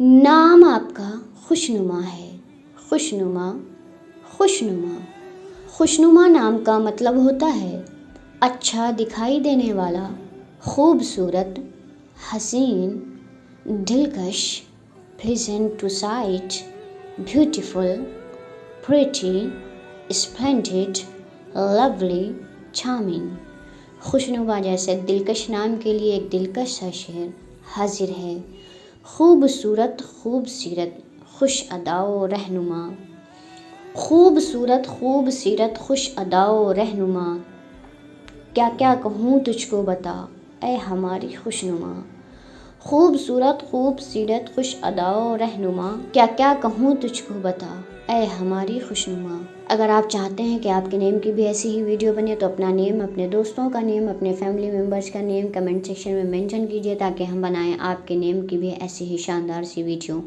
नाम आपका खुशनुमा है। खुशनुमा, खुशनुमा। खुशनुमा नाम का मतलब होता है अच्छा दिखाई देने वाला, खूबसूरत, हसीन, दिलकश, pleasant to sight, beautiful, pretty, splendid, lovely, charming. खुशनुमा जैसे दिलकश नाम के लिए एक दिलकश सा शेर हाजिर है। खूबसूरत, खूबसीरत, खुश अदाओ रहनुमा। खूबसूरत, खूबसीरत, खुश अदाओ रहनुमा। क्या क्या कहूँ तुझको बता ऐ हमारी खुशनुमा। खूबसूरत, खूबसीरत, खुश अदाओ रहनुमा। क्या क्या कहूँ तुझको बता ऐ हमारी खुशनुमा। अगर आप चाहते हैं कि आपके नेम की भी ऐसी ही वीडियो बने तो अपना नेम, अपने दोस्तों का नेम, अपने फैमिली मेम्बर्स का नेम कमेंट सेक्शन में मेंशन कीजिए ताकि हम बनाएं आपके नेम की भी ऐसी ही शानदार सी वीडियो।